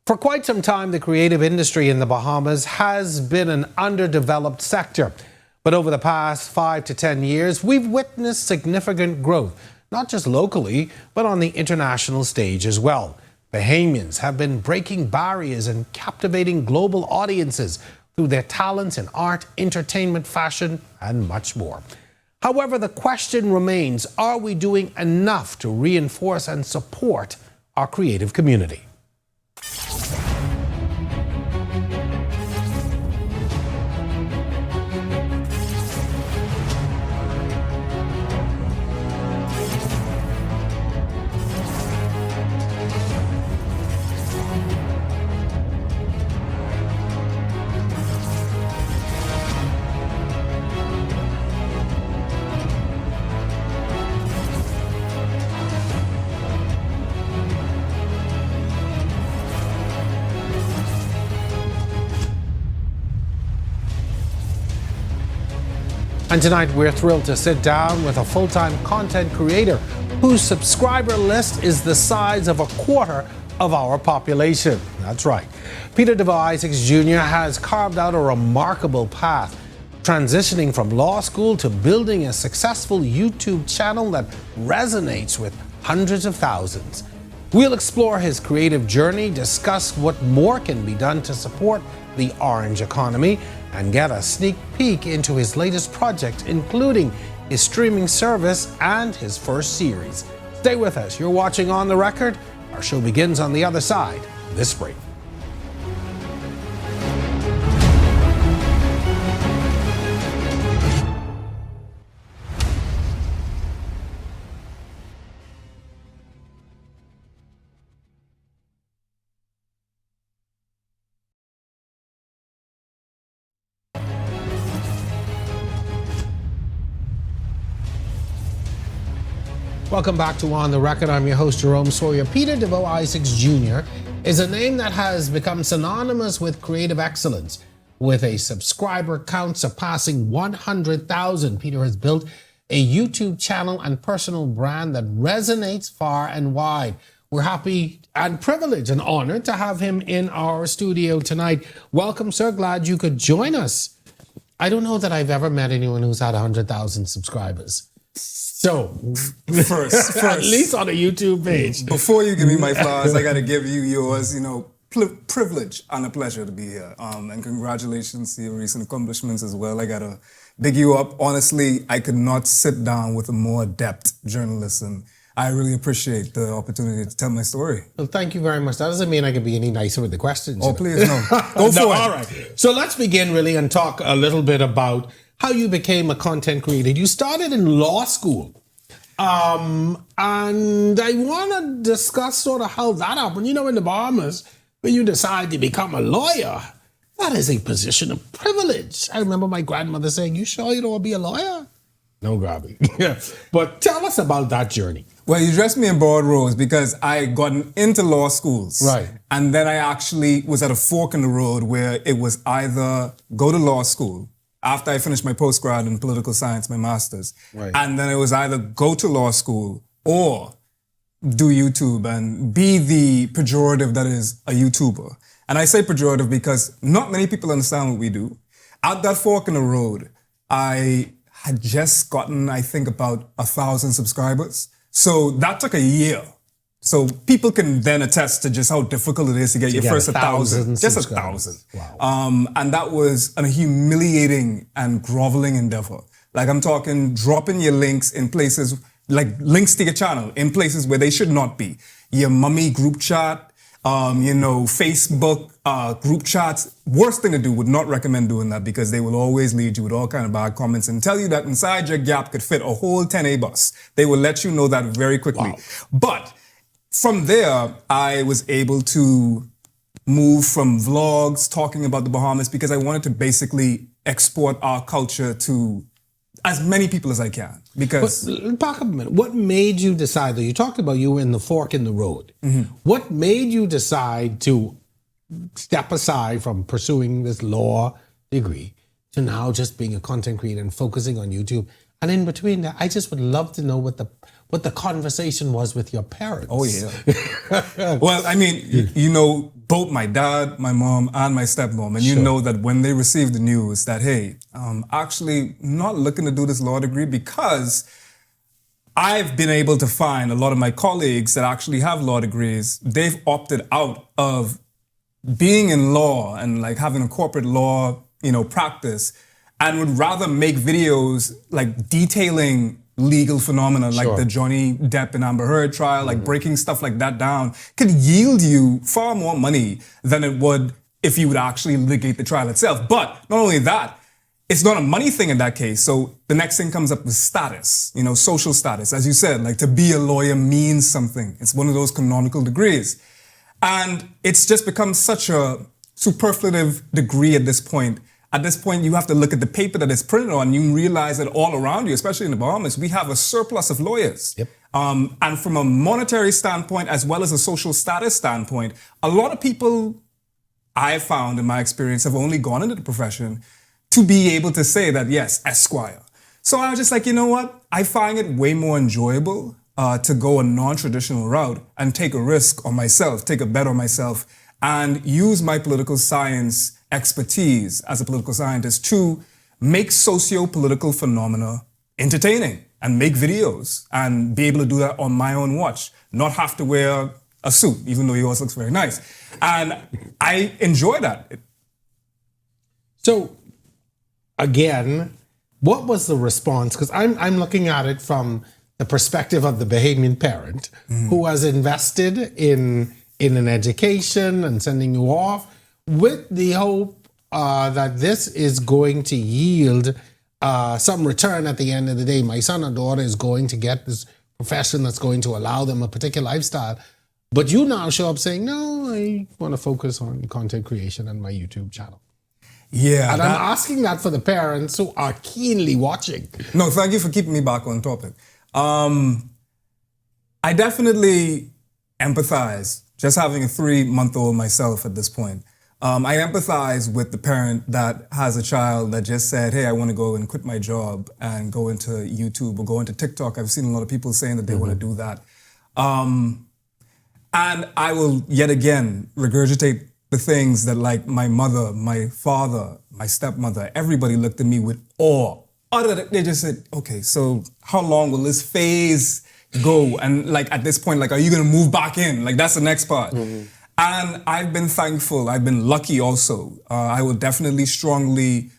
For quite some time, the creative industry in the Bahamas has been an underdeveloped sector. But over the past 5 to 10 years, we've witnessed significant growth, not just locally, but on the international stage as well. Bahamians have been breaking barriers and captivating global audiences through their talents in art, entertainment, fashion, and much more. However, the question remains, are we doing enough to reinforce and support our creative community? And tonight we're thrilled to sit down with a full-time content creator whose subscriber list is the size of a quarter of our population. That's right. Peter Deveaux Jr. has carved out a remarkable path, transitioning from law school to building a successful YouTube channel that resonates with hundreds of thousands. We'll explore his creative journey, discuss what more can be done to support the orange economy, and get a sneak peek into his latest project, including his streaming service and his first series. Stay with us. You're watching On the Record. Our show begins on the other side of this break. Welcome back to On the Record. I'm your host, Jerome Sawyer. Peter Deveaux Jr. is a name that has become synonymous with creative excellence. With a subscriber count surpassing 100,000, Peter has built a YouTube channel and personal brand that resonates far and wide. We're happy and privileged and honored to have him in our studio tonight. Welcome, sir. Glad you could join us. I don't know that I've ever met anyone who's had 100,000 subscribers. So, first, at least on a YouTube page. Before you give me my flowers, I got to give you yours. Privilege and a pleasure to be here. And congratulations to your recent accomplishments as well. I got to big you up. Honestly, I could not sit down with a more adept journalist, and I really appreciate the opportunity to tell my story. Well, thank you very much. That doesn't mean I can be any nicer with the questions. Oh, please, no. Go for it. All right. So let's begin really and talk a little bit about how you became a content creator. You started in law school. And I want to discuss sort of how that happened. You know, in the Bahamas, when you decide to become a lawyer, that is a position of privilege. I remember my grandmother saying, "You sure you don't want to be a lawyer?" No, Gabby. Yeah. But tell us about that journey. Well, you dressed me in broad roads because I got into law schools. Right. And then I actually was at a fork in the road where it was either go to law school after I finished my postgrad in political science, my master's. Right. And then it was either go to law school or do YouTube and be the pejorative that is a YouTuber. And I say pejorative because not many people understand what we do. At that fork in the road, I had just gotten, I think, about 1,000 subscribers. So that took a year. So people can then attest to just how difficult it is to get your first 1,000. Just 1,000. Wow. And that was a humiliating and groveling endeavor. Like I'm talking dropping your links in places, like links to your channel, in places where they should not be. Your mummy group chat, Facebook group chats. Worst thing to do, would not recommend doing that because they will always lead you with all kind of bad comments and tell you that inside your gap could fit a whole 10A bus. They will let you know that very quickly. Wow. But from there, I was able to move from vlogs talking about the Bahamas because I wanted to basically export our culture to as many people as I can. Because back up a minute. What made you decide, though? You talked about you were in the fork in the road. Mm-hmm. What made you decide to step aside from pursuing this law degree to now just being a content creator and focusing on YouTube? And in between that, I just would love to know what the conversation was with your parents. Oh, yeah. Well, I mean, both my dad, my mom, and my stepmom. And you know that when they receive the news that, hey, I'm actually not looking to do this law degree because I've been able to find a lot of my colleagues that actually have law degrees, they've opted out of being in law and like having a corporate law, practice, and would rather make videos like detailing legal phenomena like the Johnny Depp and Amber Heard trial, like breaking stuff like that down, could yield you far more money than it would if you would actually litigate the trial itself. But not only that, it's not a money thing in that case. So the next thing comes up with status, social status. As you said, like to be a lawyer means something. It's one of those canonical degrees. And it's just become such a superflutive degree at this point. At this point, you have to look at the paper that it's printed on. You realize that all around you, especially in the Bahamas, we have a surplus of lawyers. Yep. And from a monetary standpoint, as well as a social status standpoint, a lot of people I have found in my experience have only gone into the profession to be able to say that, yes, Esquire. So I was just like, you know what? I find it way more enjoyable to go a non-traditional route and take a risk on myself, take a bet on myself, and use my political science expertise as a political scientist to make socio-political phenomena entertaining and make videos and be able to do that on my own watch, not have to wear a suit, even though yours looks very nice. And I enjoy that. So, again, what was the response? Because I'm looking at it from the perspective of the Bahamian parent who has invested in an education and sending you off with the hope that this is going to yield some return at the end of the day. My son or daughter is going to get this profession that's going to allow them a particular lifestyle. But you now show up saying, no, I want to focus on content creation and my YouTube channel. Yeah. And I'm asking that for the parents who are keenly watching. No, thank you for keeping me back on topic. I definitely empathize, just having a 3-month-old myself at this point. I empathize with the parent that has a child that just said, hey, I want to go and quit my job and go into YouTube or go into TikTok. I've seen a lot of people saying that they want to do that. And I will yet again regurgitate the things that like my mother, my father, my stepmother, everybody looked at me with awe. They just said, okay, so how long will this phase go? And like at this point, like, are you going to move back in? Like that's the next part. And I've been thankful. I've been lucky also. I will definitely strongly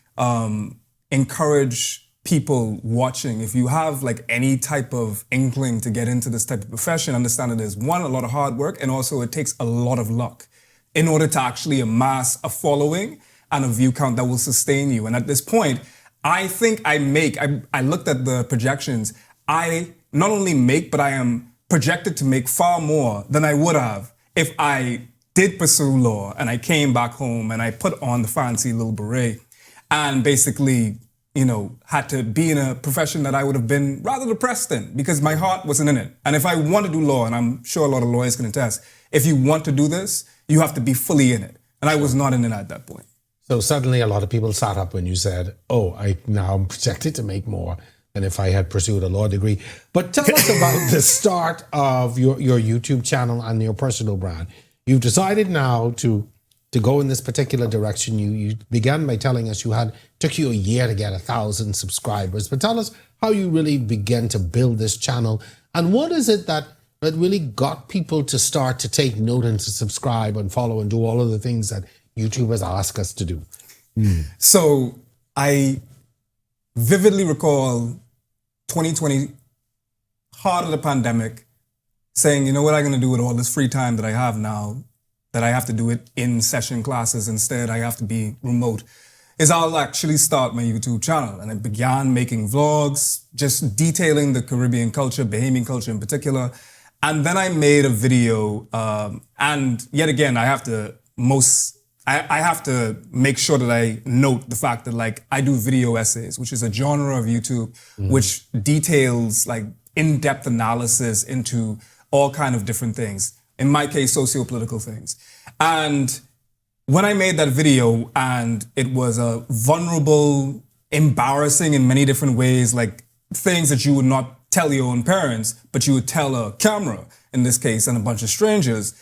encourage people watching. If you have like any type of inkling to get into this type of profession, understand that there's one, a lot of hard work, and also it takes a lot of luck in order to actually amass a following and a view count that will sustain you. And at this point, I think I looked at the projections. I not only make, but I am projected to make far more than I would have if I did pursue law and I came back home and I put on the fancy little beret and basically, had to be in a profession that I would have been rather depressed in because my heart wasn't in it. And if I want to do law, and I'm sure a lot of lawyers can attest, if you want to do this, you have to be fully in it. And I was not in it at that point. So suddenly a lot of people sat up when you said, oh, I now am projected to make more than if I had pursued a law degree. But tell us about the start of your YouTube channel and your personal brand. You've decided now to go in this particular direction. You began by telling us took you a year to get 1,000 subscribers. But tell us how you really began to build this channel. And what is it that really got people to start to take note and to subscribe and follow and do all of the things that YouTube has asked us to do? So I vividly recall 2020, heart of the pandemic, saying, you know what I'm going to do with all this free time that I have now, that I have to do it in session classes instead, I have to be remote, is I'll actually start my YouTube channel. And I began making vlogs, just detailing the Caribbean culture, Bahamian culture in particular. And then I made a video, and yet again, I have to make sure that I note the fact that like I do video essays, which is a genre of YouTube, which details like in-depth analysis into all kind of different things. In my case, socio-political things. And when I made that video, and it was a vulnerable, embarrassing in many different ways, like things that you would not tell your own parents, but you would tell a camera, in this case, and a bunch of strangers,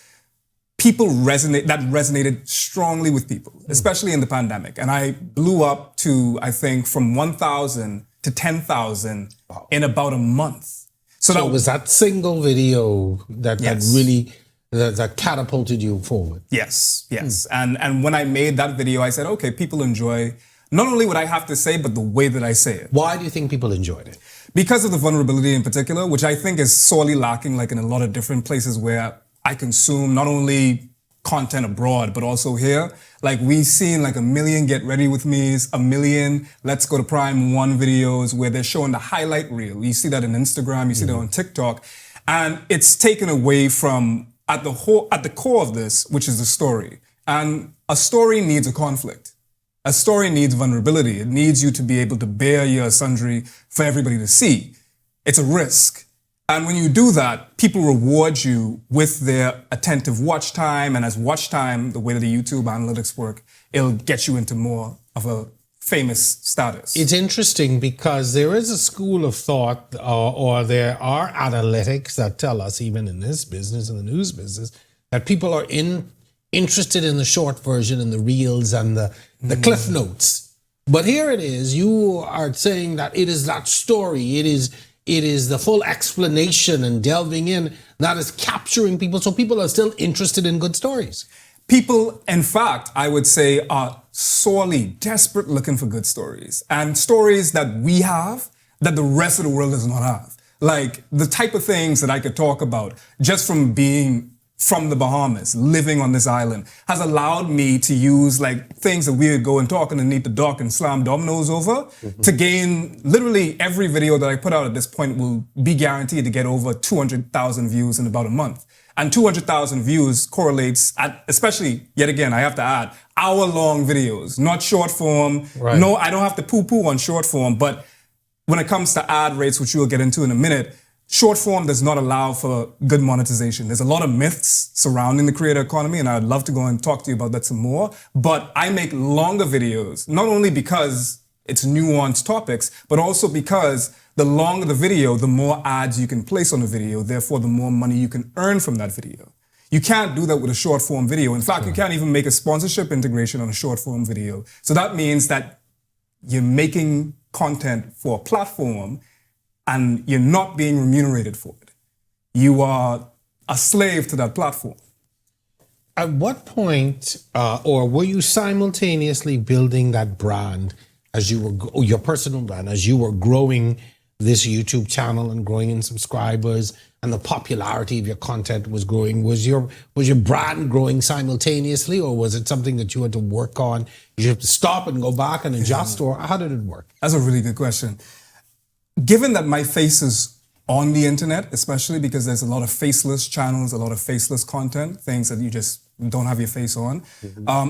resonated strongly with people, especially in the pandemic. And I blew up to, I think, from 1,000 to 10,000 in about a month. So that was that single video that really that catapulted you forward. Yes. And when I made that video, I said, okay, people enjoy not only what I have to say, but the way that I say it. Why do you think people enjoyed it? Because of the vulnerability in particular, which I think is sorely lacking, like in a lot of different places where I consume not only content abroad, but also here. Like we've seen like 1 million Get Ready With Me's, 1 million Let's Go to Prime 1 videos where they're showing the highlight reel. You see that in Instagram, you see that on TikTok. And it's taken away from, at the core of this, which is the story. And a story needs a conflict. A story needs vulnerability. It needs you to be able to bear your sundry for everybody to see. It's a risk. And when you do that, people reward you with their attentive watch time. And as watch time, the way that the YouTube analytics work, it'll get you into more of a famous status. It's interesting because there is a school of thought or there are analytics that tell us, even in this business, in the news business, that people are interested in the short version and the reels and the cliff notes. But here it is, you are saying that it is that story, it is the full explanation and delving in that is capturing people, so people are still interested in good stories. People, in fact, I would say, are sorely desperate looking for good stories and stories that we have that the rest of the world does not have. Like the type of things that I could talk about just from being from the Bahamas, living on this island, has allowed me to use like things that we would go and talk underneath the dock and slam dominoes over to gain literally every video that I put out at this point will be guaranteed to get over 200,000 views in about a month. And 200,000 views correlates at, especially, yet again, I have to add, hour-long videos, not short form. Right. No, I don't have to poo-poo on short form, but when it comes to ad rates, which we'll get into in a minute, short form does not allow for good monetization. There's a lot of myths surrounding the creator economy, and I'd love to go and talk to you about that some more. But I make longer videos, not only because it's nuanced topics, but also because the longer the video, the more ads you can place on the video, therefore the more money you can earn from that video. You can't do that with a short form video. In fact, you can't even make a sponsorship integration on a short form video. So that means that you're making content for a platform and you're not being remunerated for it. You are a slave to that platform. At what point, or were you simultaneously building that brand as you were, your personal brand, as you were growing this YouTube channel and growing in subscribers and the popularity of your content was growing? Was your brand growing simultaneously, or was it something that you had to work on? You had to stop and go back and adjust, or how did it work? That's a really good question. Given that my face is on the internet, especially because there's a lot of faceless channels, a lot of faceless content, things that you just don't have your face on,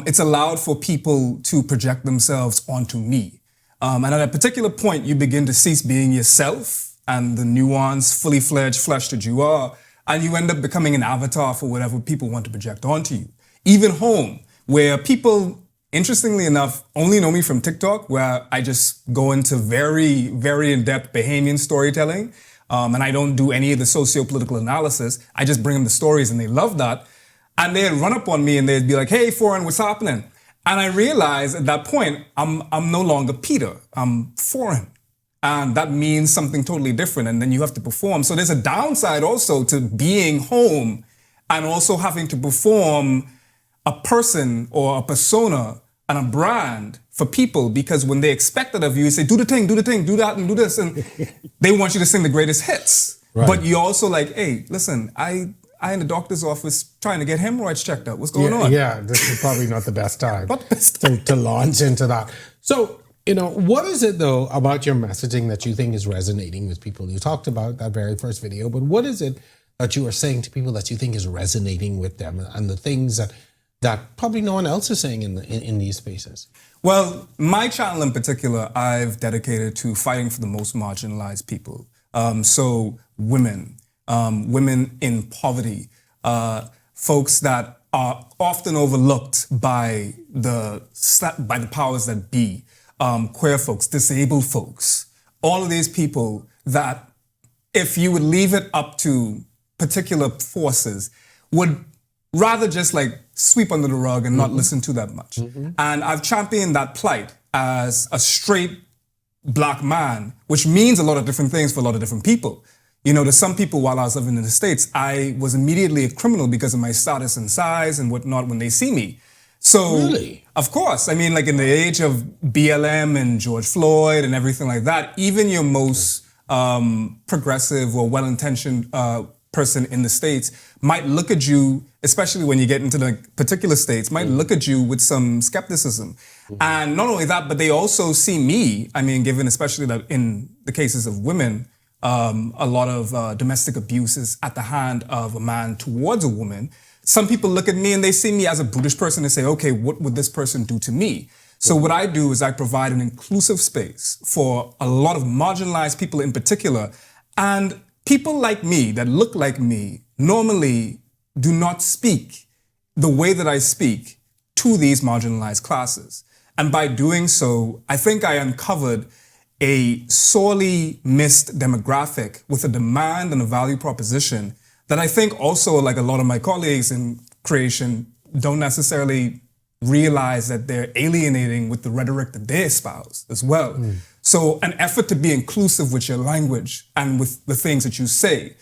it's allowed for people to project themselves onto me. And at a particular point, you begin to cease being yourself and the nuanced, fully fledged flesh that you are, and you end up becoming an avatar for whatever people want to project onto you. Even home, where people, interestingly enough, only know me from TikTok, where I just go into very, very in-depth Bahamian storytelling, and I don't do any of the socio-political analysis. I just bring them the stories, and they love that. And they'd run up on me, and they'd be like, "Hey, Foreign, what's happening?" And I realized at that point, I'm no longer Peter, I'm Foreign. And that means something totally different, and then you have to perform. So there's a downside also to being home and also having to perform a person or a persona and a brand for people, because when they expect it of you, you say, do the thing, do that, and do this, and they want you to sing the greatest hits. Right. But you're also like, hey, listen, I in the doctor's office trying to get hemorrhoids checked out. What's going on? Yeah, this is probably not the best time to launch into that. So, what is it though about your messaging that you think is resonating with people? You talked about that very first video, but what is it that you are saying to people that you think is resonating with them, and the things that probably no one else is saying in these spaces? Well, my channel in particular, I've dedicated to fighting for the most marginalized people. So women in poverty, folks that are often overlooked by the powers that be, queer folks, disabled folks, all of these people that if you would leave it up to particular forces would rather just like sweep under the rug and not listen to that much. And I've championed that plight as a straight black man, which means a lot of different things for a lot of different people. You know, to some people, while I was living in the States, I was immediately a criminal because of my status and size and whatnot when they see me. So, Really? of course, I mean, like in the age of BLM and George Floyd and everything like that, even your most progressive or well-intentioned person in the States might look at you, especially when you get into the particular states, might look at you with some skepticism. And not only that, but they also see me, I mean, given especially that in the cases of women, a lot of domestic abuse is at the hand of a man towards a woman. Some people look at me and they see me as a brutish person and say, okay, what would this person do to me? So what I do is I provide an inclusive space for a lot of marginalized people in particular. And people like me that look like me normally do not speak the way that I speak to these marginalized classes. And by doing so, I think I uncovered a sorely missed demographic with a demand and a value proposition that I think also, like a lot of my colleagues in creation, don't necessarily realize that they're alienating with the rhetoric that they espouse as well. So an effort to be inclusive with your language and with the things that you say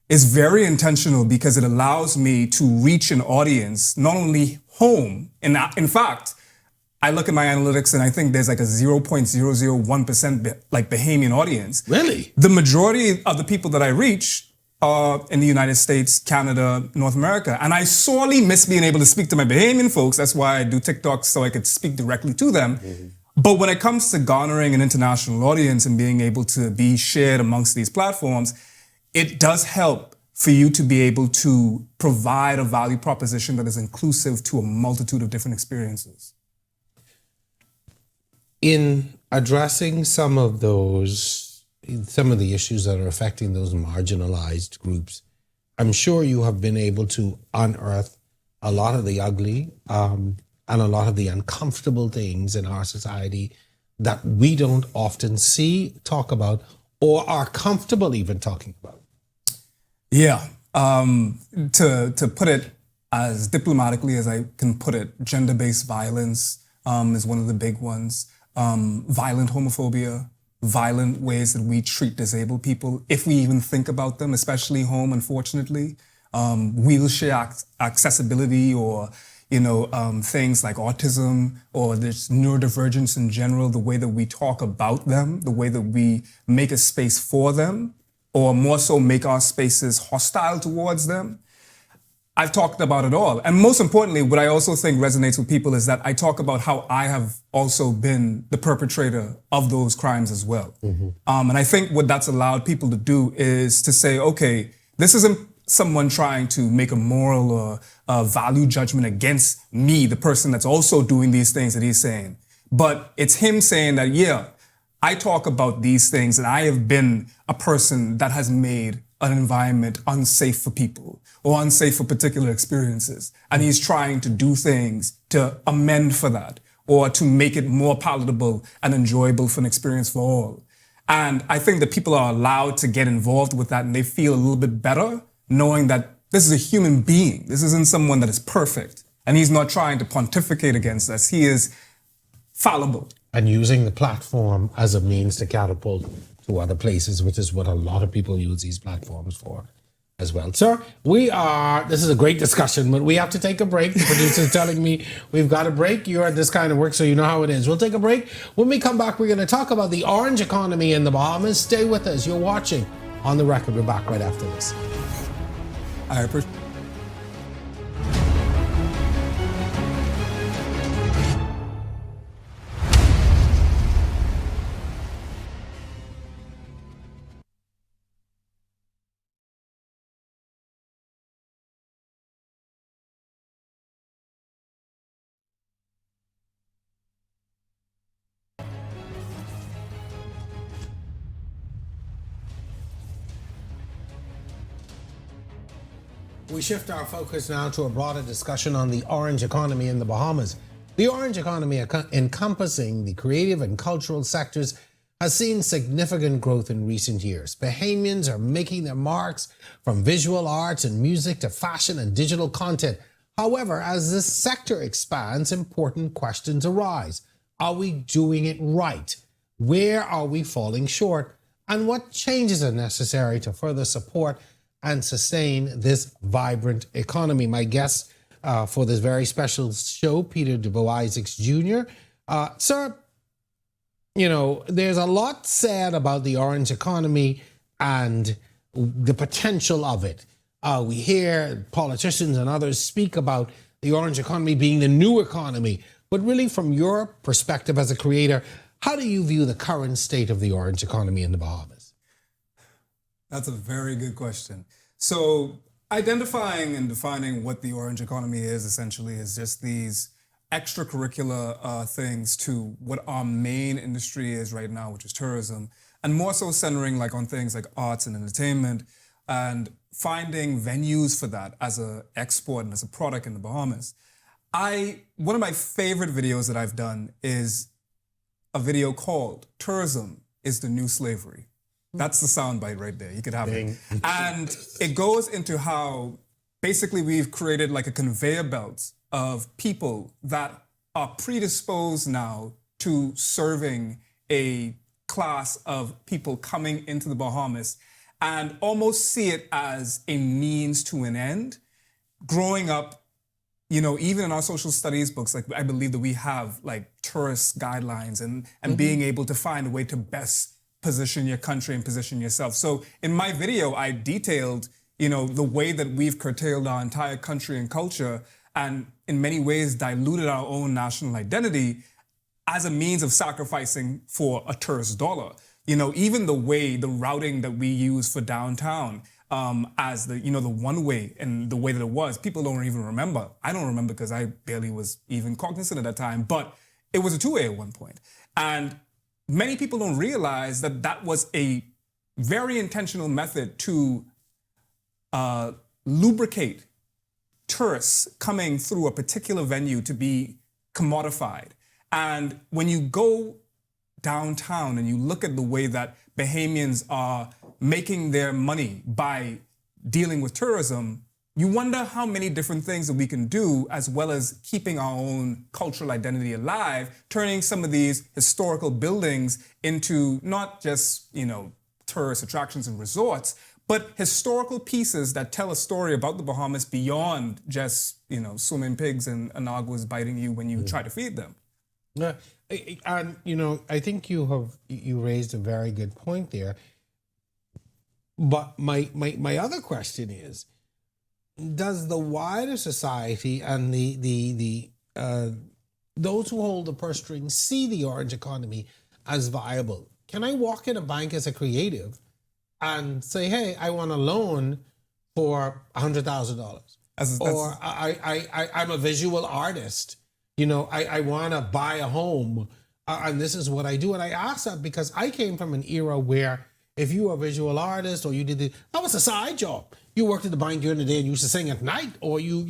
is very intentional because it allows me to reach an audience, not only home, and in fact, I look at my analytics and I think there's like a 0.001% like Bahamian audience. Really? The majority of the people that I reach are in the United States, Canada, North America. And I sorely miss being able to speak to my Bahamian folks. That's why I do TikToks, so I could speak directly to them. But when it comes to garnering an international audience and being able to be shared amongst these platforms, it does help for you to be able to provide a value proposition that is inclusive to a multitude of different experiences. In addressing some of the issues that are affecting those marginalized groups, I'm sure you have been able to unearth a lot of the ugly and a lot of the uncomfortable things in our society that we don't often see, talk about, or are comfortable even talking about. Yeah. To put it as diplomatically as I can put it, gender-based violence is one of the big ones. Violent homophobia, violent ways that we treat disabled people, if we even think about them, especially home, unfortunately. Wheelchair accessibility or, things like autism or this neurodivergence in general, the way that we talk about them, the way that we make a space for them, or more so make our spaces hostile towards them. I've talked about it all. And most importantly, what I also think resonates with people is that I talk about how I have also been the perpetrator of those crimes as well. And I think what that's allowed people to do is to say, okay, this isn't someone trying to make a moral or value judgment against me, the person that's also doing these things that he's saying. But it's him saying that, yeah, I talk about these things and I have been a person that has made an environment unsafe for people or unsafe for particular experiences. And he's trying to do things to amend for that or to make it more palatable and enjoyable for an experience for all. And I think that people are allowed to get involved with that and they feel a little bit better knowing that this is a human being. This isn't someone that is perfect. And he's not trying to pontificate against us. He is fallible. And using the platform as a means to catapult to other places, which is what a lot of people use these platforms for as well. Sir, this is a great discussion, but we have to take a break. The producer's telling me we've got a break. You're at this kind of work, so you know how it is. We'll take a break. When we come back, we're going to talk about the orange economy in the Bahamas. Stay with us. You're watching On the Record. We're back right after this. I appreciate We shift our focus now to a broader discussion on the orange economy in the Bahamas. The orange economy, encompassing the creative and cultural sectors, has seen significant growth in recent years. Bahamians are making their marks from visual arts and music to fashion and digital content, However, as this sector expands, important questions arise. Are we doing it right? Where are we falling short? And what changes are necessary to further support and sustain this vibrant economy? My guest for this very special show, Peter Deveaux Jr. Sir, you know, there's a lot said about the orange economy and the potential of it. We hear politicians and others speak about the orange economy being the new economy. But really, from your perspective as a creator, how do you view the current state of the orange economy in the Bahamas? That's a very good question. So identifying and defining what the orange economy is essentially is just these extracurricular things to what our main industry is right now, which is tourism, and more so centering like on things like arts and entertainment, and finding venues for that as an export and as a product in the Bahamas. One of my favorite videos that I've done is a video called "Tourism is the New Slavery." That's the soundbite right there. You could have it. And it goes into how basically we've created like a conveyor belt of people that are predisposed now to serving a class of people coming into the Bahamas and almost see it as a means to an end. Growing up, you know, even in our social studies books, like I believe that we have like tourist guidelines and being able to find a way to best position your country and position yourself. So in my video, I detailed, you know, the way that we've curtailed our entire country and culture and in many ways diluted our own national identity as a means of sacrificing for a tourist dollar. You know, even the routing that we use for downtown as the one way and the way that it was, people don't even remember. I don't remember because I barely was even cognizant at that time, but it was a two-way at one point. And many people don't realize that that was a very intentional method to lubricate tourists coming through a particular venue to be commodified. And when you go downtown and you look at the way that Bahamians are making their money by dealing with tourism, you wonder how many different things that we can do as well as keeping our own cultural identity alive, turning some of these historical buildings into not just, you know, tourist attractions and resorts, but historical pieces that tell a story about the Bahamas beyond just, you know, swimming pigs and anaguas biting you when you try to feed them. Yeah, and you know, I think you raised a very good point there. But my other question is, does the wider society and the those who hold the purse strings see the orange economy as viable? Can I walk in a bank as a creative and say, hey, I want a loan for $100,000? Or I'm a visual artist. You know, I want to buy a home and this is what I do. And I ask that because I came from an era where if you were a visual artist or you did it, that was a side job. You worked at the bank during the day and you used to sing at night, or you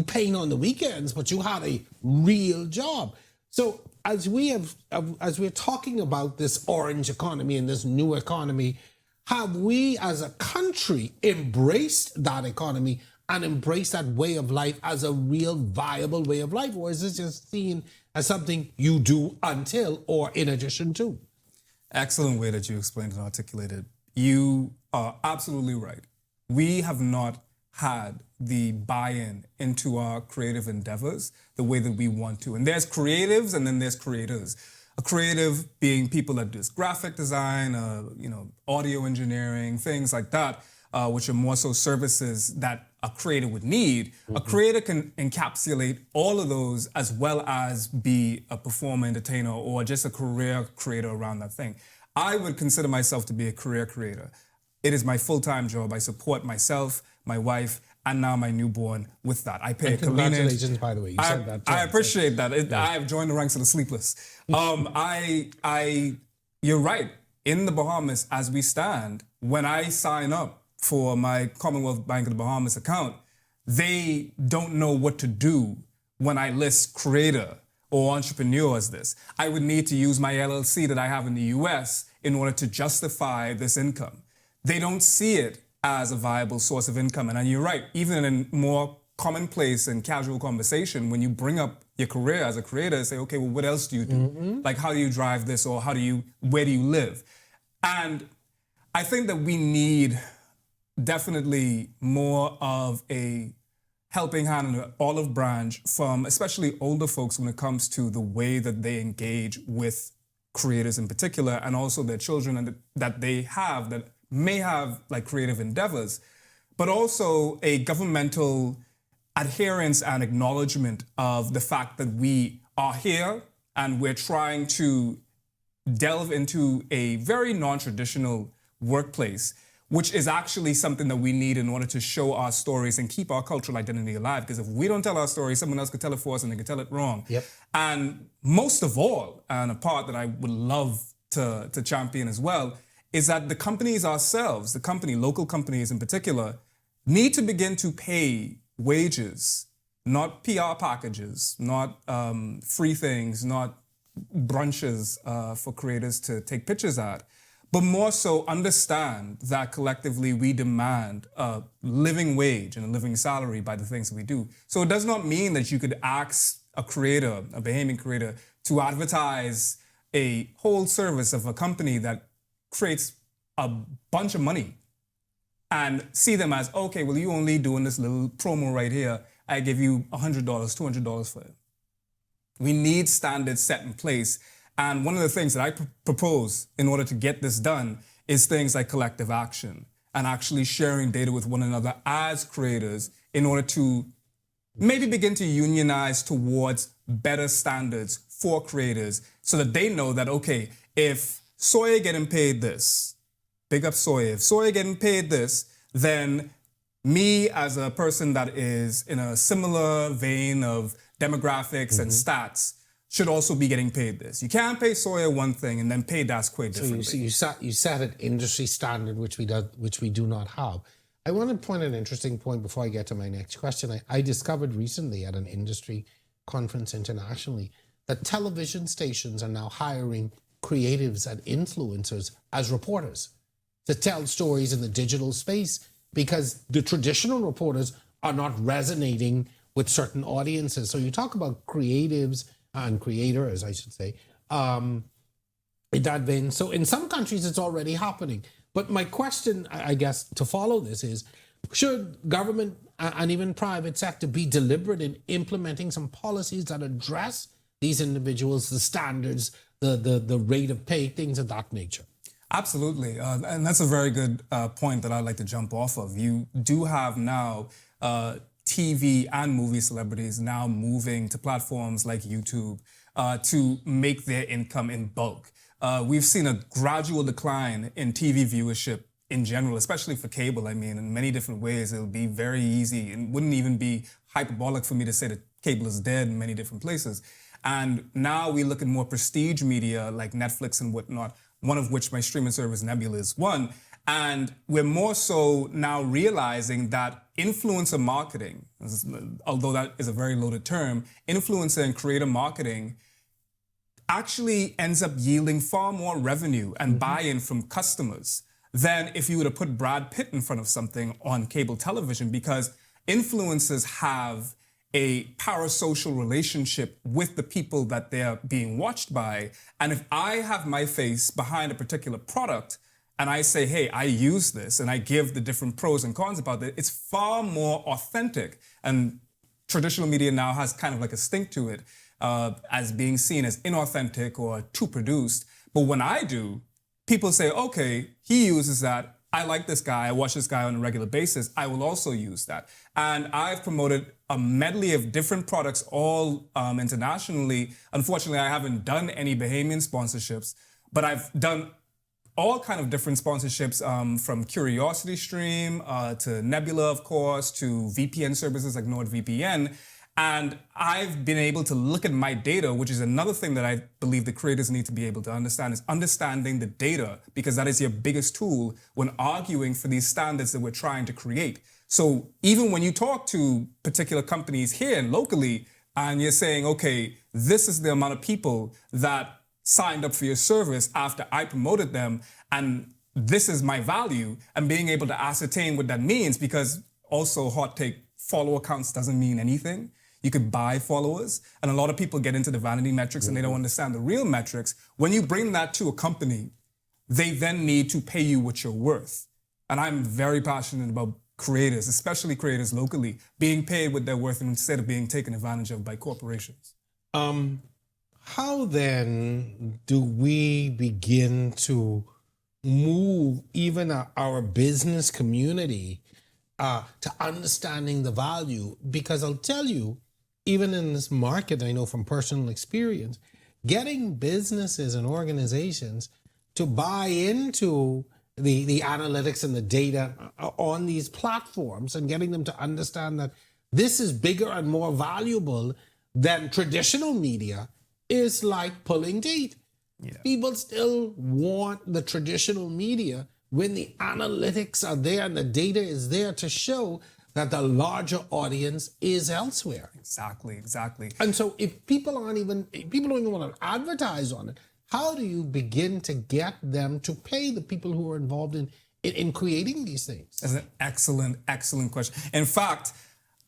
paint on the weekends, but you had a real job. So as we're talking about this orange economy and this new economy, have we as a country embraced that economy and embraced that way of life as a real viable way of life? Or is this just seen as something you do until or in addition to? Excellent way that you explained and articulated. You are absolutely right. We have not had the buy-in into our creative endeavors the way that we want to. And there's creatives and then there's creators. A creative being people that do graphic design, audio engineering, things like that, which are more so services that a creator would need. Mm-hmm. A creator can encapsulate all of those as well as be a performer, entertainer, or just a career creator around that thing. I would consider myself to be a career creator. It is my full-time job. I support myself, my wife, and now my newborn with that. I pay a congratulations, by the way. You said that. I appreciate that. I have joined the ranks of the sleepless. You're right. In the Bahamas, as we stand, when I sign up for my Commonwealth Bank of the Bahamas account, they don't know what to do when I list creator or entrepreneur as this. I would need to use my LLC that I have in the US in order to justify this income. They don't see it as a viable source of income. And you're right, even in more commonplace and casual conversation when you bring up your career as a creator, say, okay, well, what else do you do? Like, how do you drive this, or where do you live? And I think that we need definitely more of a helping hand and an olive branch from especially older folks when it comes to the way that they engage with creators in particular, and also their children and that they have that may have like creative endeavors, but also a governmental adherence and acknowledgement of the fact that we are here and we're trying to delve into a very non-traditional workplace, which is actually something that we need in order to show our stories and keep our cultural identity alive. Because if we don't tell our story, someone else could tell it for us and they could tell it wrong. Yep. And most of all, and a part that I would love to champion as well, is that the companies ourselves, local companies in particular, need to begin to pay wages, not PR packages, not free things, not brunches for creators to take pictures at, but more so understand that collectively we demand a living wage and a living salary by the things that we do. So it does not mean that you could ask a creator, a Bahamian creator, to advertise a whole service of a company that creates a bunch of money and see them as, okay, well, you only doing this little promo right here. I give you $100, $200 for it. We need standards set in place. And one of the things that I propose in order to get this done is things like collective action and actually sharing data with one another as creators in order to maybe begin to unionize towards better standards for creators so that they know that, okay, if Sawyer getting paid this, big up Sawyer, if Sawyer getting paid this, then me as a person that is in a similar vein of demographics and stats should also be getting paid this. You can't pay Sawyer one thing and then pay Dasquay differently. So you set an industry standard which we do not have. I want to point an interesting point before I get to my next question. I discovered recently at an industry conference internationally that television stations are now hiring creatives and influencers as reporters to tell stories in the digital space because the traditional reporters are not resonating with certain audiences. So you talk about creatives and creators, I should say, in that vein. So in some countries, it's already happening. But my question, I guess, to follow this is, should government and even private sector be deliberate in implementing some policies that address these individuals, the standards, the rate of pay, things of that nature? Absolutely. And that's a very good point that I'd like to jump off of. You do have now TV and movie celebrities now moving to platforms like YouTube to make their income in bulk. We've seen a gradual decline in TV viewership in general, especially for cable. I mean, in many different ways, it'll be very easy and wouldn't even be hyperbolic for me to say that cable is dead in many different places. And now we look at more prestige media like Netflix and whatnot, one of which my streaming service Nebula is one. And we're more so now realizing that influencer marketing, although that is a very loaded term, influencer and creator marketing actually ends up yielding far more revenue and buy-in from customers than if you were to put Brad Pitt in front of something on cable television, because influencers have a parasocial relationship with the people that they're being watched by. And if I have my face behind a particular product and I say, hey, I use this, and I give the different pros and cons about it, it's far more authentic. And traditional media now has kind of like a stink to it as being seen as inauthentic or too produced. But when I do, people say, okay, he uses that. I like this guy. I watch this guy on a regular basis. I will also use that. And I've promoted a medley of different products all internationally. Unfortunately, I haven't done any Bahamian sponsorships, but I've done all kind of different sponsorships from CuriosityStream to Nebula, of course, to VPN services like NordVPN. And I've been able to look at my data, which is another thing that I believe the creators need to be able to understand, is understanding the data, because that is your biggest tool when arguing for these standards that we're trying to create. So even when you talk to particular companies here and locally, and you're saying, okay, this is the amount of people that signed up for your service after I promoted them, and this is my value, and being able to ascertain what that means, because also hot take, follower counts doesn't mean anything. You could buy followers, and a lot of people get into the vanity metrics and they don't understand the real metrics. When you bring that to a company, they then need to pay you what you're worth. And I'm very passionate about creators, especially creators locally, being paid what they're worth instead of being taken advantage of by corporations. How then do we begin to move even our business community to understanding the value? Because I'll tell you, even in this market, I know from personal experience, getting businesses and organizations to buy into the analytics and the data on these platforms and getting them to understand that this is bigger and more valuable than traditional media is like pulling teeth. Yeah. People still want the traditional media when the analytics are there and the data is there to show that the larger audience is elsewhere. Exactly. And so if people don't even want to advertise on it, how do you begin to get them to pay the people who are involved in creating these things? That's an excellent question. In fact,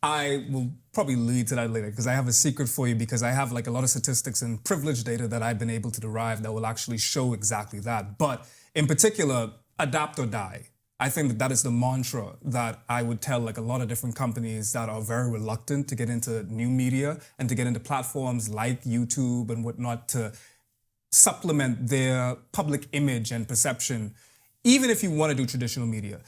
I will probably lead to that later because I have a secret for you, because I have like a lot of statistics and privileged data that I've been able to derive that will actually show exactly that. But in particular, adapt or die. I think that is the mantra that I would tell like a lot of different companies that are very reluctant to get into new media and to get into platforms like YouTube and whatnot to supplement their public image and perception, even if you want to do traditional media.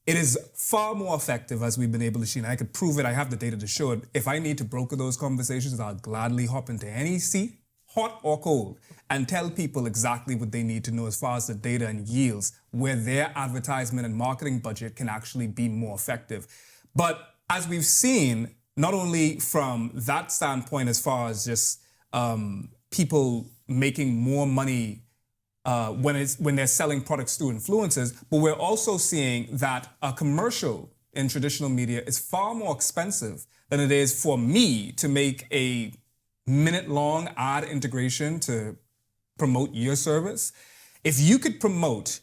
It is far more effective, as we've been able to see, and I could prove it, I have the data to show it. If I need to broker those conversations, I'll gladly hop into any seat, hot or cold, and tell people exactly what they need to know as far as the data and yields, where their advertisement and marketing budget can actually be more effective. But as we've seen, not only from that standpoint as far as just people making more money when they're selling products through influencers, but we're also seeing that a commercial in traditional media is far more expensive than it is for me to make a minute-long ad integration to promote your service. If you could promote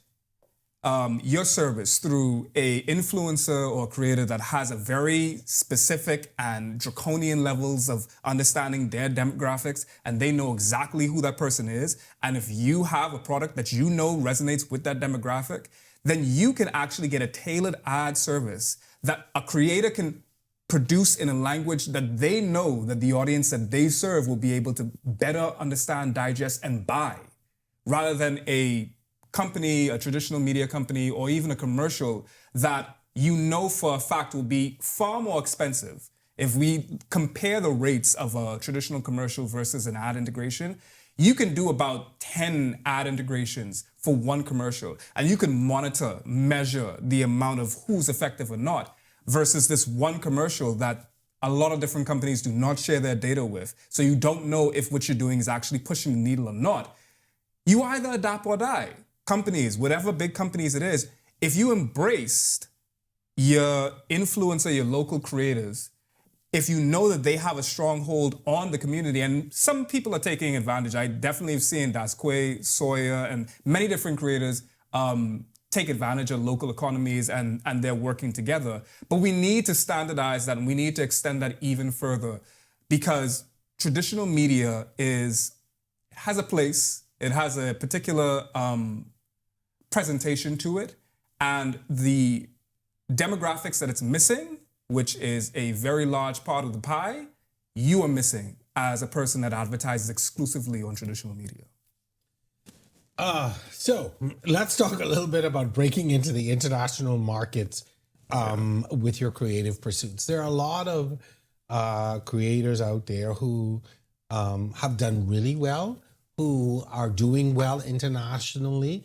your service through a influencer or creator that has a very specific and draconian levels of understanding their demographics, and they know exactly who that person is, and if you have a product that you know resonates with that demographic, then you can actually get a tailored ad service that a creator can produce in a language that they know that the audience that they serve will be able to better understand, digest, and buy, rather than a company, a traditional media company, or even a commercial that you know for a fact will be far more expensive. If we compare the rates of a traditional commercial versus an ad integration, you can do about 10 ad integrations for one commercial, and you can monitor, measure the amount of who's effective or not, versus this one commercial that a lot of different companies do not share their data with. So you don't know if what you're doing is actually pushing the needle or not. You either adapt or die. Companies, whatever big companies it is, if you embraced your influencer, your local creators, if you know that they have a strong hold on the community, and some people are taking advantage. I definitely have seen Garcia, Sawyer, and many different creators take advantage of local economies and they're working together. But we need to standardize that, and we need to extend that even further, because traditional media has a place, it has a particular presentation to it, and the demographics that it's missing, which is a very large part of the pie, you are missing as a person that advertises exclusively on traditional media. So let's talk a little bit about breaking into the international markets with your creative pursuits. There are a lot of creators out there who have done really well, who are doing well internationally.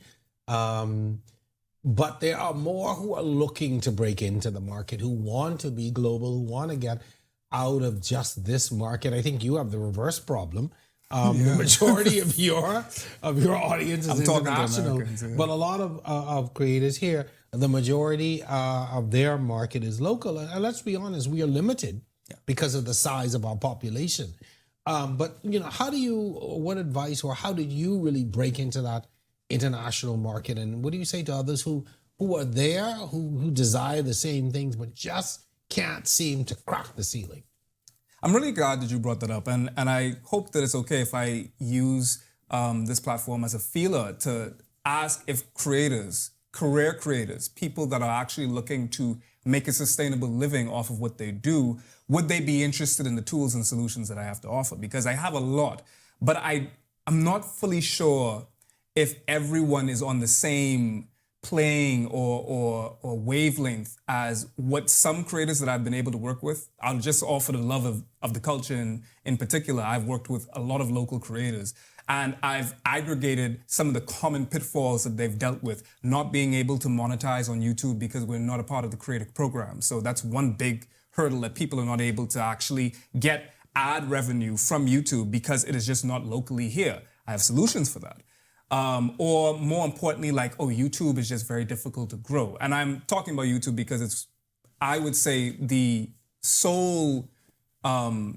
But there are more who are looking to break into the market, who want to be global, who want to get out of just this market. I think you have the reverse problem. The majority of your audience is international, but a lot of creators here, the majority of their market is local. And let's be honest, we are limited because of the size of our population. But what advice or how did you really break into that international market? And what do you say to others who are there, who desire the same things, but just can't seem to crack the ceiling? I'm really glad that you brought that up, and I hope that it's okay if I use this platform as a feeler to ask if creators, career creators, people that are actually looking to make a sustainable living off of what they do, would they be interested in the tools and solutions that I have to offer? Because I have a lot, but I'm not fully sure if everyone is on the same playing or wavelength as what some creators that I've been able to work with. I'll just offer the love of the culture in particular. I've worked with a lot of local creators, and I've aggregated some of the common pitfalls that they've dealt with, not being able to monetize on YouTube because we're not a part of the creative program. So that's one big hurdle, that people are not able to actually get ad revenue from YouTube because it is just not locally here. I have solutions for that. Or more importantly, like, YouTube is just very difficult to grow. And I'm talking about YouTube because it's, I would say, the sole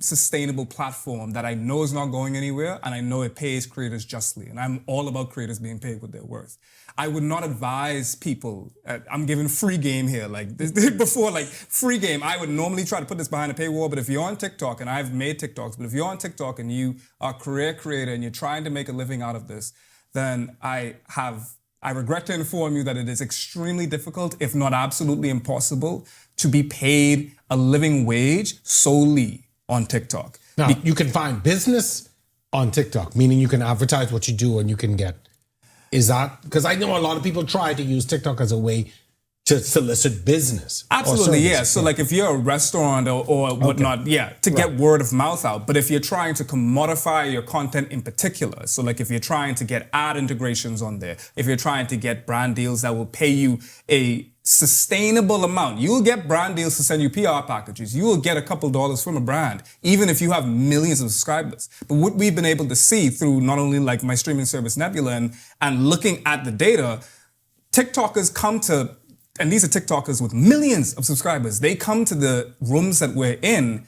sustainable platform that I know is not going anywhere, and I know it pays creators justly. And I'm all about creators being paid what they're worth. I would not advise people, I'm giving free game here, like before, like free game. I would normally try to put this behind a paywall, but if you're on TikTok, and I've made TikToks, but if you're on TikTok and you are a career creator and you're trying to make a living out of this, then I regret to inform you that it is extremely difficult, if not absolutely impossible, to be paid a living wage solely on TikTok. Now, you can find business on TikTok, meaning you can advertise what you do and you can get. Is that, because I know a lot of people try to use TikTok as a way to solicit business. Absolutely, yeah. So like if you're a restaurant or whatnot, to get word of mouth out. But if you're trying to commodify your content in particular, so like if you're trying to get ad integrations on there, if you're trying to get brand deals that will pay you a sustainable amount, you'll get brand deals to send you PR packages. You will get a couple dollars from a brand, even if you have millions of subscribers. But what we've been able to see through not only like my streaming service Nebula and looking at the data, TikTokers come to, and these are TikTokers with millions of subscribers, they come to the rooms that we're in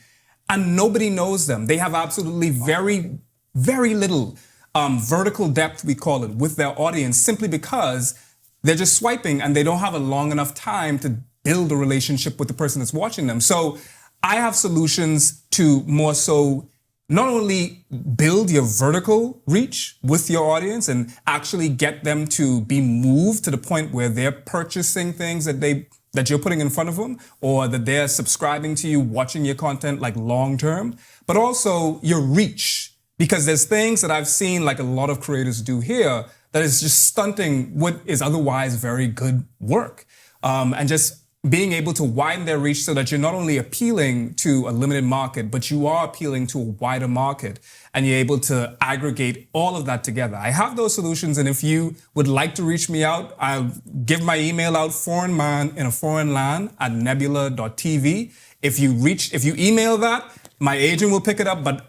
and nobody knows them. They have absolutely very, very little vertical depth, we call it, with their audience, simply because they're just swiping and they don't have a long enough time to build a relationship with the person that's watching them. So I have solutions to more so not only build your vertical reach with your audience and actually get them to be moved to the point where they're purchasing things that you're putting in front of them, or that they're subscribing to you, watching your content like long term, but also your reach. Because there's things that I've seen like a lot of creators do here that is just stunting what is otherwise very good work. And just being able to widen their reach so that you're not only appealing to a limited market, but you are appealing to a wider market, and you're able to aggregate all of that together. I have those solutions, and if you would like to reach me out, I'll give my email out, foreignman@nebula.tv. If you email that, my agent will pick it up, but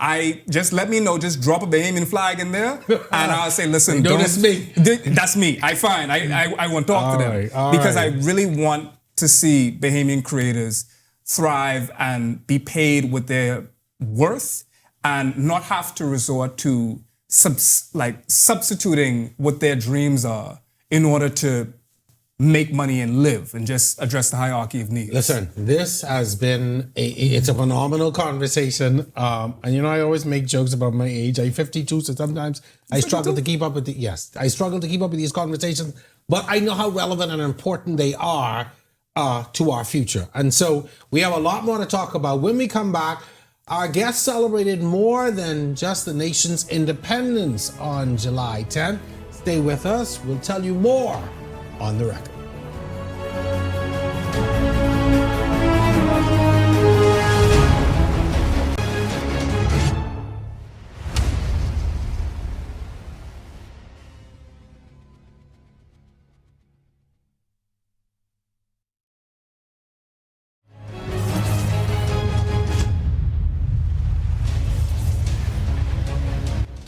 just let me know, just drop a Bahamian flag in there, and I'll say, listen, that's me. That's me. I want to talk to them, because I really want to see Bahamian creators thrive and be paid what they're worth, and not have to resort to substituting what their dreams are in order to make money and live, and just address the hierarchy of needs. Listen, this has been it's a phenomenal conversation. And I always make jokes about my age. I'm 52, so sometimes I struggle to keep up with I struggle to keep up with these conversations, but I know how relevant and important they are to our future. And so we have a lot more to talk about. When we come back, our guest celebrated more than just the nation's independence on July 10th. Stay with us. We'll tell you more on the record.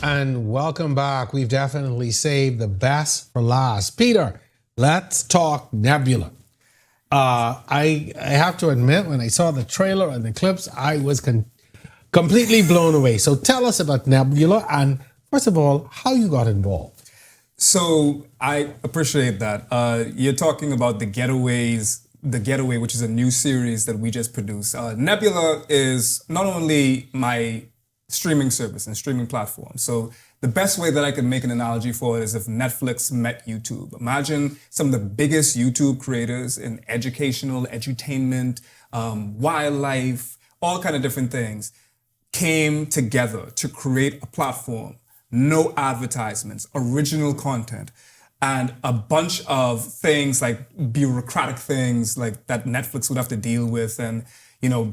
And welcome back. We've definitely saved the best for last. Peter, let's talk Nebula. I have to admit, when I saw the trailer and the clips, I was completely blown away. So tell us about Nebula, and first of all, how you got involved. So I appreciate that. You're talking about the Getaways The Getaway, which is a new series that we just produced. Nebula is not only my streaming service and streaming platform. So the best way that I can make an analogy for it is if Netflix met YouTube. Imagine some of the biggest YouTube creators in educational, edutainment, wildlife, all kind of different things came together to create a platform, no advertisements, original content, and a bunch of things like bureaucratic things like that Netflix would have to deal with. And,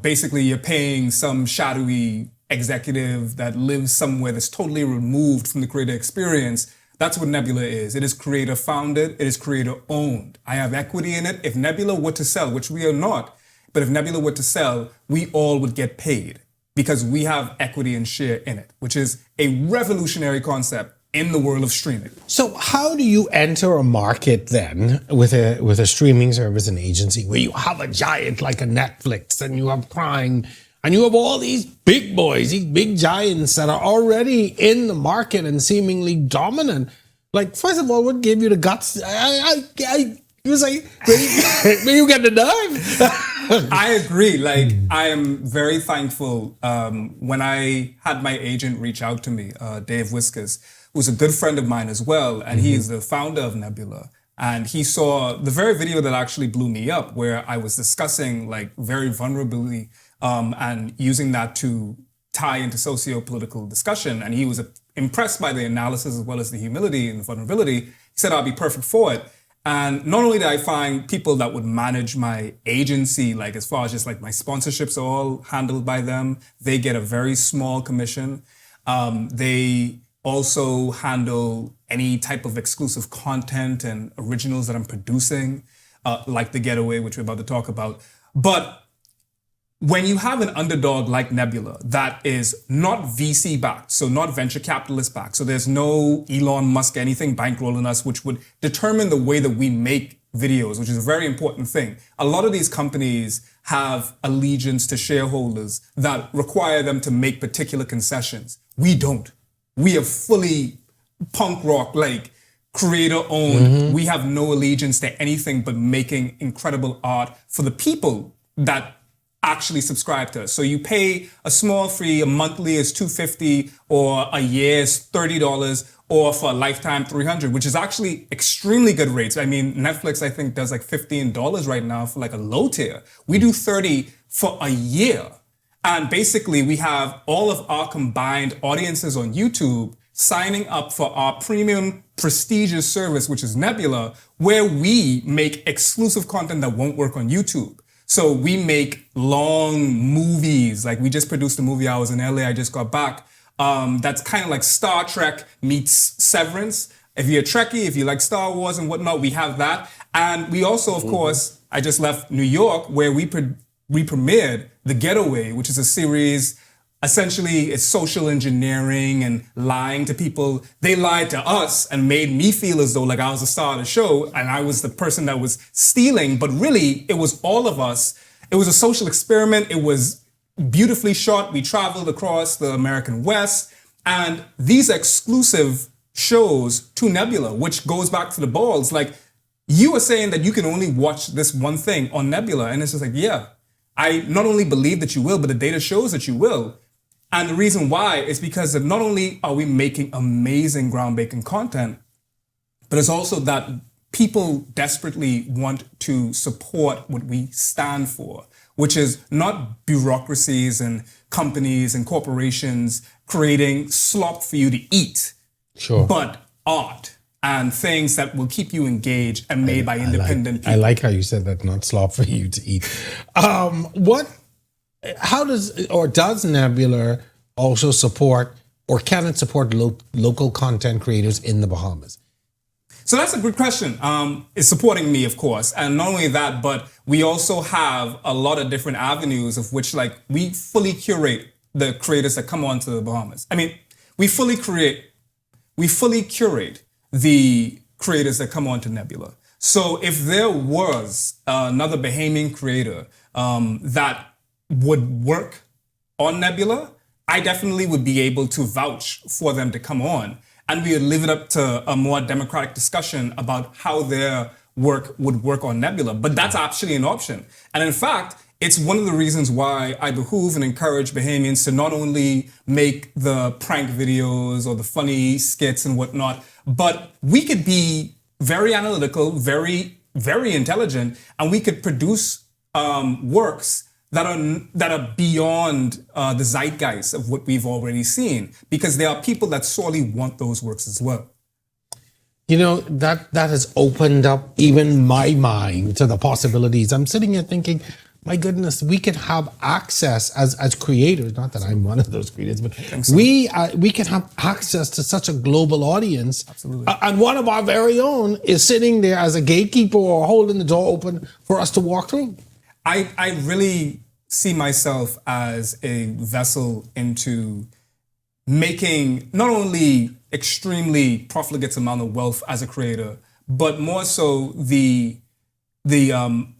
basically you're paying some shadowy executive that lives somewhere that's totally removed from the creator experience. That's what Nebula is. It is creator founded. It is creator owned. I have equity in it. If Nebula were to sell, which we are not, but if Nebula were to sell, we all would get paid because we have equity and share in it, which is a revolutionary concept in the world of streaming. So how do you enter a market then with a streaming service and agency where you have a giant like a Netflix and you have Prime and you have all these big boys, these big giants that are already in the market and seemingly dominant? Like, first of all, what gave you the guts? You say, where you get the dive? I agree. Like, I am very thankful when I had my agent reach out to me, Dave Whiskers, who's a good friend of mine as well, and he is the founder of Nebula. And he saw the very video that actually blew me up, where I was discussing like very vulnerably and using that to tie into socio-political discussion. And he was impressed by the analysis as well as the humility and the vulnerability. He said, I'll be perfect for it. And not only did I find people that would manage my agency, like as far as just like my sponsorships are all handled by them. They get a very small commission. They also handle any type of exclusive content and originals that I'm producing, like The Getaway, which we're about to talk about. But when you have an underdog like Nebula that is not VC backed, so not venture capitalist backed, so there's no Elon Musk, anything bankrolling us, which would determine the way that we make videos, which is a very important thing. A lot of these companies have allegiance to shareholders that require them to make particular concessions. We don't. We are fully punk rock, like creator owned. We have no allegiance to anything but making incredible art for the people that actually subscribe to us. So you pay a small fee, a monthly is $250, or a year is $30, or for a lifetime $300, which is actually extremely good rates. I mean, Netflix, I think, does like $15 right now for like a low tier. We do $30 for a year. And basically, we have all of our combined audiences on YouTube signing up for our premium prestigious service, which is Nebula, where we make exclusive content that won't work on YouTube. So we make long movies. Like we just produced a movie. I was in LA. I just got back. That's kind of like Star Trek meets Severance. If you're a Trekkie, if you like Star Wars and whatnot, we have that. And we also, of course, I just left New York where we premiered The Getaway, which is a series. Essentially, it's social engineering and lying to people. They lied to us and made me feel as though like I was the star of the show and I was the person that was stealing. But really, it was all of us. It was a social experiment. It was beautifully shot. We traveled across the American West. And these exclusive shows to Nebula, which goes back to the balls. Like, you were saying that you can only watch this one thing on Nebula. And it's just like, yeah, I not only believe that you will, but the data shows that you will. And the reason why is because not only are we making amazing groundbreaking content, but it's also that people desperately want to support what we stand for, which is not bureaucracies and companies and corporations creating slop for you to eat, but art and things that will keep you engaged and made by independent people. I like how you said that, not slop for you to eat. How does Nebula also support, or can it support local content creators in the Bahamas? So that's a good question. It's supporting me, of course. And not only that, but we also have a lot of different avenues of which like we fully curate the creators that come onto the Bahamas. I mean, we fully curate the creators that come onto Nebula. So if there was another Bahamian creator that would work on Nebula, I definitely would be able to vouch for them to come on. And we would leave it up to a more democratic discussion about how their work would work on Nebula, but that's actually an option. And in fact, it's one of the reasons why I behoove and encourage Bahamians to not only make the prank videos or the funny skits and whatnot, but we could be very analytical, very, very intelligent, and we could produce works that are beyond the zeitgeist of what we've already seen, because there are people that sorely want those works as well. You know, that has opened up even my mind to the possibilities. I'm sitting here thinking, my goodness, we could have access as creators, not that I'm one of those creators, but so. we can have access to such a global audience. Absolutely. And one of our very own is sitting there as a gatekeeper or holding the door open for us to walk through. I really see myself as a vessel into making not only extremely profligate amount of wealth as a creator, but more so the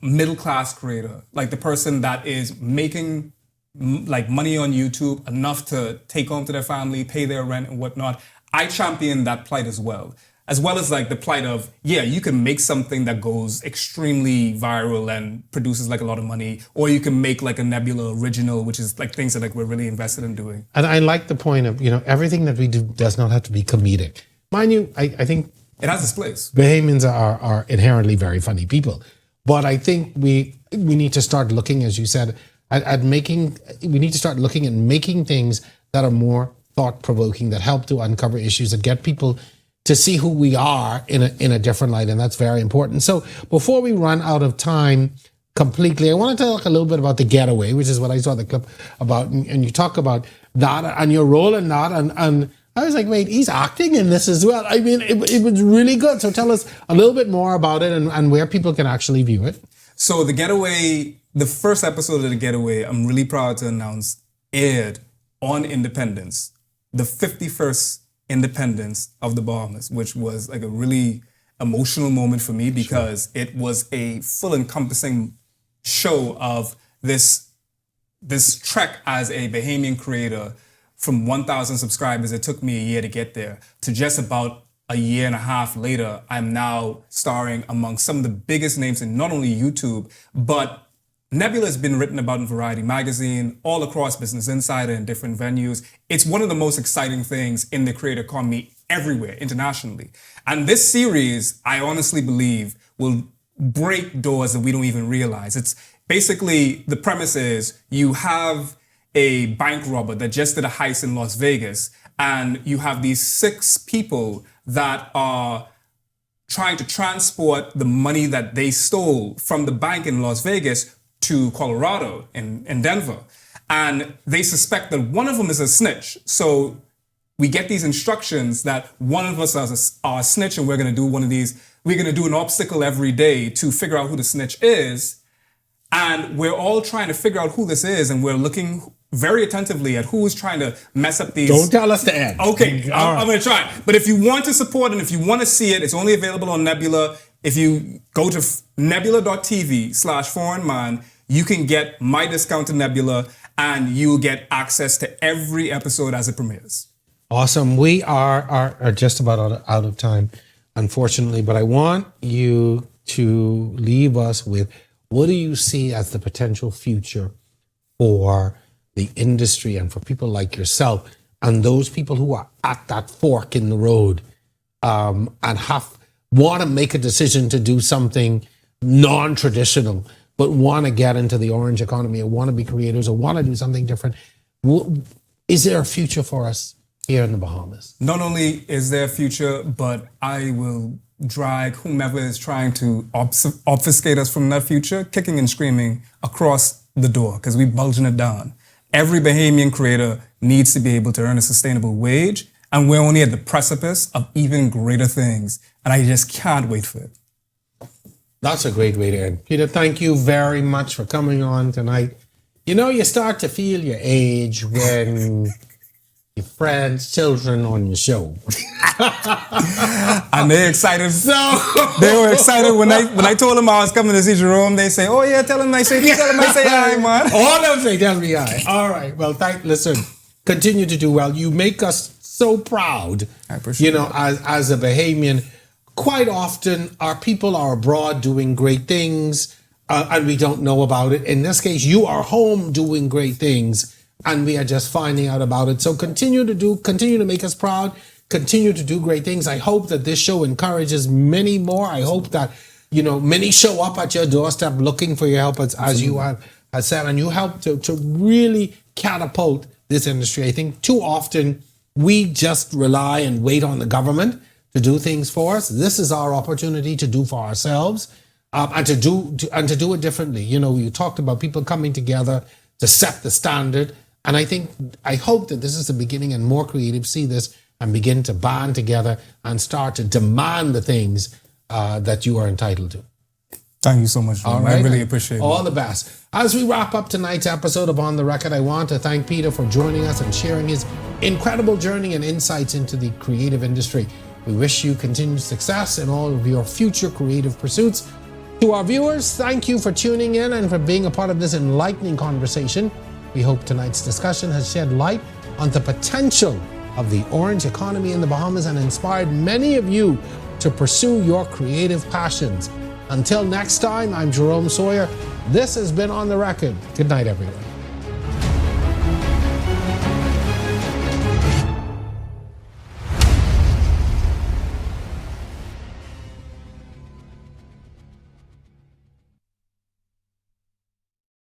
middle class creator, like the person that is making like money on YouTube enough to take home to their family, pay their rent and whatnot. I champion that plight as well as like the plight of, yeah, you can make something that goes extremely viral and produces like a lot of money, or you can make like a Nebula original, which is like things that like we're really invested in doing. And I like the point of, you know, everything that we do does not have to be comedic. Mind you, I think it has its place. Bahamians are inherently very funny people. But I think we need to start looking, as you said, at making, we need to start looking at making things that are more thought-provoking, that help to uncover issues, that get people to see who we are in a different light, and that's very important. So before we run out of time completely, I want to talk a little bit about The Getaway, which is what I saw the clip about, and you talk about that and your role in that, and I was like, wait, he's acting in this as well. I mean, it was really good. So tell us a little bit more about it and where people can actually view it. So The Getaway, the first episode of The Getaway, I'm really proud to announce, aired on Independence, the 51st Independence of the Bahamas, which was like a really emotional moment for me because it was a full encompassing show of this trek as a Bahamian creator. From 1,000 subscribers, it took me a year to get there, to just about a year and a half later, I'm now starring among some of the biggest names in not only YouTube, but Nebula has been written about in Variety magazine, all across Business Insider and different venues. It's one of the most exciting things in the creator economy everywhere, internationally. And this series, I honestly believe, will break doors that we don't even realize. It's basically, the premise is you have a bank robber that just did a heist in Las Vegas, and you have these 6 people that are trying to transport the money that they stole from the bank in Las Vegas to Colorado in Denver. And they suspect that one of them is a snitch. So we get these instructions that one of us are a snitch, and we're going to do one of these. We're going to do an obstacle every day to figure out who the snitch is. And we're all trying to figure out who this is, and we're looking very attentively at who's trying to mess up these. Don't tell us the end. Okay, I'm going to try. But if you want to support and if you want to see it, it's only available on Nebula. If you go to nebula.tv/foreignman, you can get my discount to Nebula, and you'll get access to every episode as it premieres. Awesome. We are just about out of time, unfortunately, but I want you to leave us with, what do you see as the potential future for the industry and for people like yourself and those people who are at that fork in the road and want to make a decision to do something non-traditional, but want to get into the orange economy or want to be creators or want to do something different? Is there a future for us here in the Bahamas? Not only is there a future, but I will drag whomever is trying to obfuscate us from that future, kicking and screaming across the door, because we're bulging it down. Every Bahamian creator needs to be able to earn a sustainable wage, and we're only at the precipice of even greater things, and I just can't wait for it. That's a great way to end. Peter, thank you very much for coming on tonight. You know, you start to feel your age when your friends, children on your show. And they're excited. They were excited when I told them I was coming to see Jerome. They say, "Oh yeah, tell him I say hi, man." All of them say, "Tell me hi." All right. Well, listen. Continue to do well. You make us so proud. I appreciate as a Bahamian quite often our people are abroad doing great things and we don't know about it. In this case, you are home doing great things and we are just finding out about it. So continue to make us proud, continue to do great things. I hope that this show encourages many more. I hope that, many show up at your doorstep looking for your help, as you have said, and you help to really catapult this industry. I think too often we just rely and wait on the government to do things for us. This is our opportunity to do for ourselves and to do it differently. You talked about people coming together to set the standard. And I hope that this is the beginning and more creatives see this and begin to band together and start to demand the things that you are entitled to. Thank you so much, Jerome. I really appreciate it. All the best. As we wrap up tonight's episode of On the Record, I want to thank Peter for joining us and sharing his incredible journey and insights into the creative industry. We wish you continued success in all of your future creative pursuits. To our viewers, thank you for tuning in and for being a part of this enlightening conversation. We hope tonight's discussion has shed light on the potential of the orange economy in the Bahamas and inspired many of you to pursue your creative passions. Until next time, I'm Jerome Sawyer. This has been On the Record. Good night, everyone.